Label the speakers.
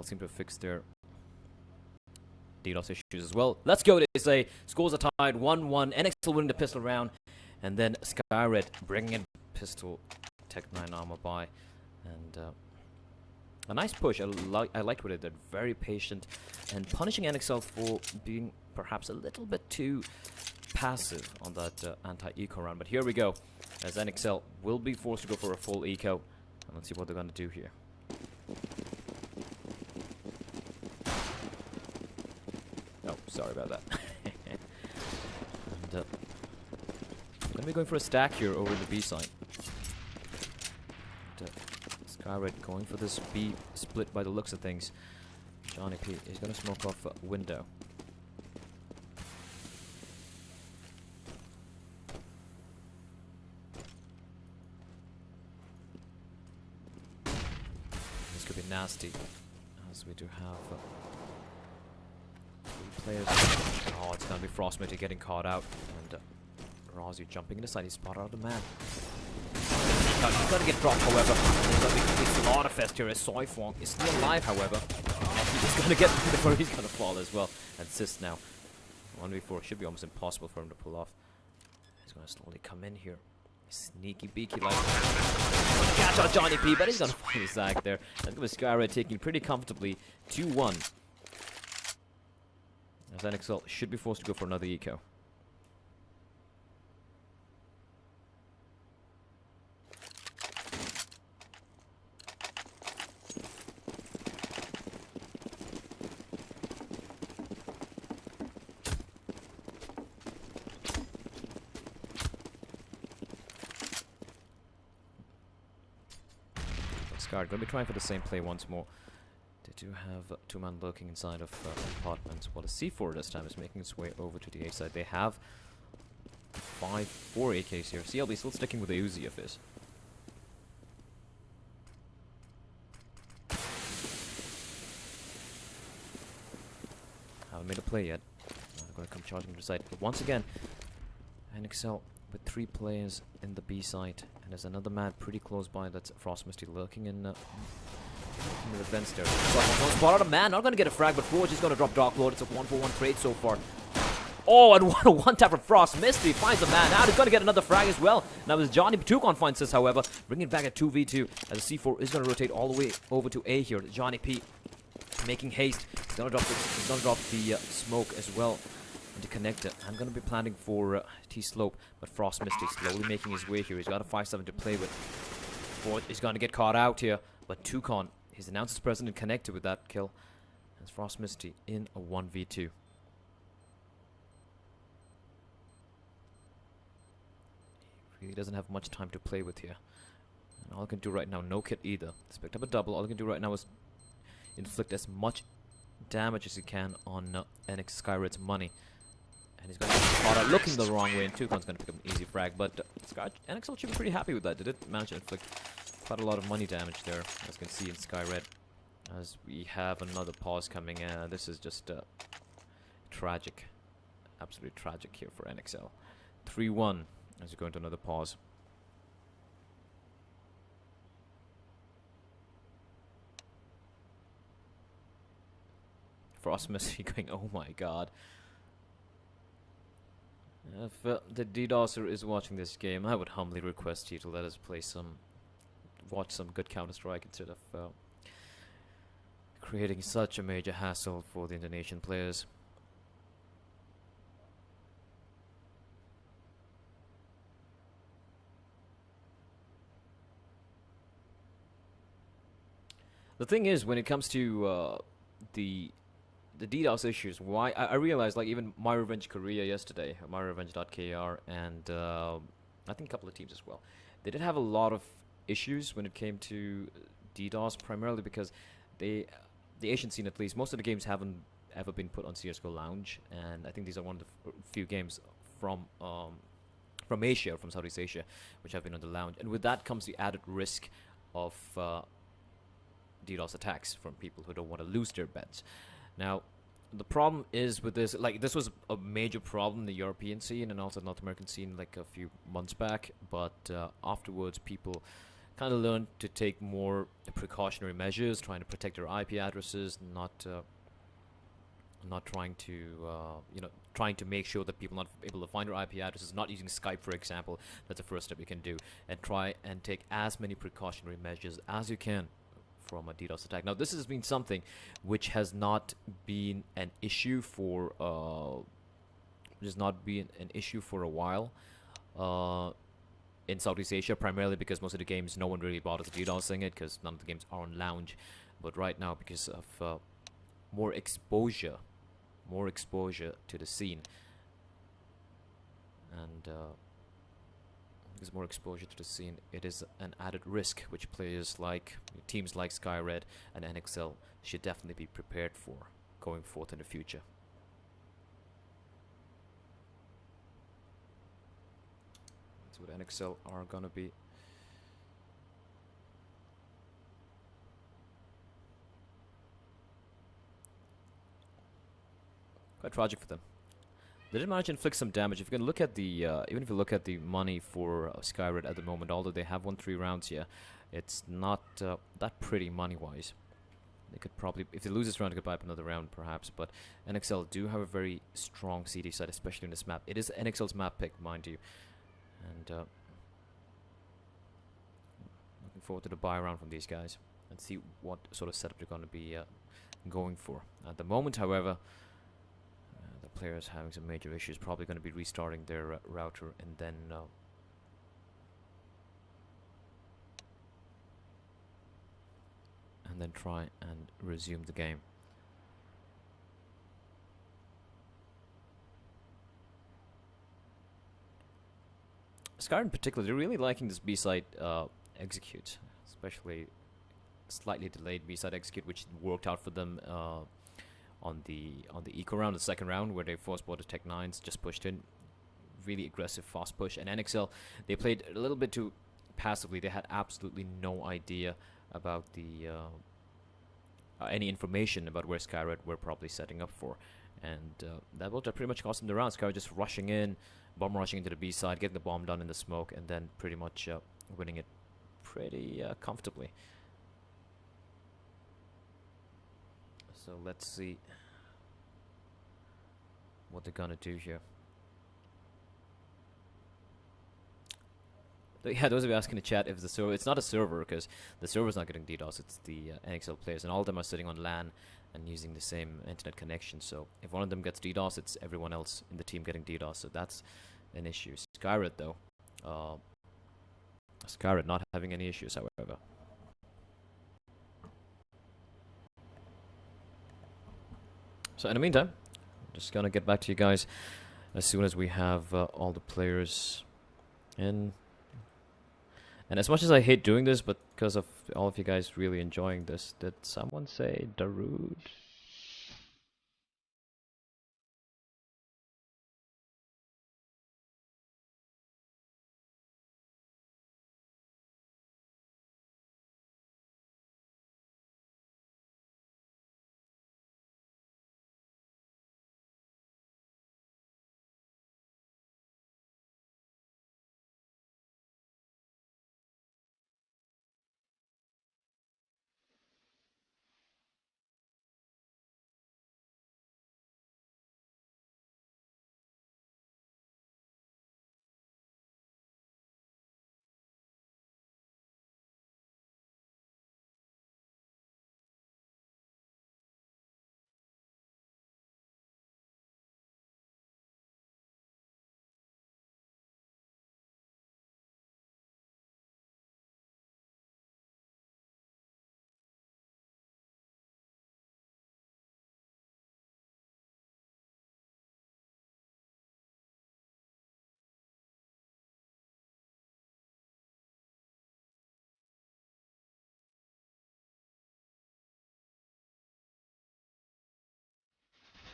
Speaker 1: seem to have fixed their DDoS issues as well. Let's go, they say. Scores are tied 1-1. NXL winning the pistol round. And then SkyRed bringing in pistol Tech 9 armor by. And a nice push. I liked what it did. Very patient. And punishing NXL for being perhaps a little bit too passive on that anti-eco round. But here we go. As NXL will be forced to go for a full eco. And let's see what they're going to do here. Oh, sorry about that. And going to be going for a stack here over the B side. And, SkyRed going for this B split by the looks of things. Johnny P is going to smoke off a window. This could be nasty, as we do have three players. Oh, it's going to be Frostmitty getting caught out. And Rozzy jumping inside. He spotted out the man. He's going to get dropped, however. There's going to be complete slaughterfest here as Soifong is still alive, however. He's going to get before he's going to fall as well. And Sis now. 1v4 should be almost impossible for him to pull off. He's going to slowly come in here. Sneaky beaky like catch on Johnny P, but he's going to find his zag there. And with SkyRed taking pretty comfortably 2-1. As NXL should be forced to go for another eco. SkyRed going to be trying for the same play once more. They do have two men lurking inside of apartments, while the C4 this time is making its way over to the A side. They have 4 AKs here. CLB still sticking with the Uzi of his. Haven't made a play yet. I'm going to come charging to the side. But once again, NXL with 3 players in the B side, and there's another man pretty close by. That's Frostmisty lurking in the vents there. Spot out a man, not going to get a frag, but Forge is going to drop Dark Lord. It's a 1-for-1 trade so far. Oh, and one tap from Frostmisty finds a man out. He's going to get another frag as well. Now as Johnny Tukon finds this, however, bringing it back at 2v2 as the C4 is going to rotate all the way over to A here. Johnny P making haste. He's going to drop the smoke as well. To connect it. I'm going to be planning for T-Slope, but Frostmisty slowly making his way here. He's got a 5-7 to play with. Ford is going to get caught out here, but Tukon, he's announced his presence and connected with that kill. As Frostmisty in a 1v2. He really doesn't have much time to play with here. And all I can do right now, no kit either. He's picked up a double. All I can do right now is inflict as much damage as he can on NX SkyRed's money. And he's going to get caught out looking the wrong way, and Tukon's going to pick up an easy frag. But NXL should be pretty happy with that. They did manage to inflict quite a lot of money damage there, as you can see in SkyRed. As we have another pause coming in. This is just tragic. Absolutely tragic here for NXL. 3-1 as we go into another pause. Frostmisty going, oh my god. If the DDoSer is watching this game, I would humbly request you to let us play watch some good Counter-Strike instead of creating such a major hassle for the Indonesian players. The thing is, when it comes to the DDoS issues, why I realized, like, even My Revenge Korea yesterday, myrevenge.kr, and I think a couple of teams as well, they did have a lot of issues when it came to DDoS, primarily because the Asian scene, at least, most of the games haven't ever been put on CSGO Lounge, and I think these are one of the few games from Asia, from Southeast Asia, which have been on the Lounge, and with that comes the added risk of DDoS attacks from people who don't want to lose their bets. Now, the problem is with this, like, this was a major problem in the European scene and also North American scene, like, a few months back, but afterwards people kind of learned to take more precautionary measures, trying to protect their IP addresses, not trying to, trying to make sure that people not able to find their IP addresses, not using Skype, for example. That's the first step you can do, and try and take as many precautionary measures as you can from a DDoS attack. Now, this has been something which has not been an issue for, a while. In Southeast Asia, primarily because most of the games, no one really bothers DDoSing it because none of the games are on lounge. But right now, because of more exposure to the scene, and because more exposure to the scene, it is an added risk which teams like SkyRed and NXL should definitely be prepared for going forth in the future. That's what NXL are gonna be. Quite tragic for them. They did manage to inflict some damage. If you can look at the, even if you look at the money for SkyRed at the moment, although they have won 3 rounds here, it's not that pretty money-wise. They could probably, if they lose this round, they could buy up another round perhaps. But NXL do have a very strong CD side, especially in this map. It is NXL's map pick, mind you, and looking forward to the buy round from these guys and see what sort of setup they're going to be going for. At the moment, however, the players having some major issues, probably going to be restarting their router and then try and resume the game. Scar in particular, they're really liking this B-side execute, especially slightly delayed B-side execute, which worked out for them on the eco round, the second round, where they forced both the Tech 9s, just pushed in, really aggressive fast push. And NXL, they played a little bit too passively. They had absolutely no idea about the any information about where SkyRed were probably setting up for, and that pretty much cost them the round. SkyRed just rushing in, bomb rushing into the B side, getting the bomb done in the smoke, and then pretty much winning it pretty comfortably. So let's see what they're gonna do here. Yeah, those of you asking in the chat if the server, it's not a server because the server's not getting DDoS, it's the NXL players, and all of them are sitting on LAN and using the same internet connection. So if one of them gets DDoS, it's everyone else in the team getting DDoS, so that's an issue. SkyRed though, SkyRed not having any issues, however. So in the meantime, I'm just gonna get back to you guys as soon as we have all the players in. And as much as I hate doing this, but because of all of you guys really enjoying this, did someone say Darude?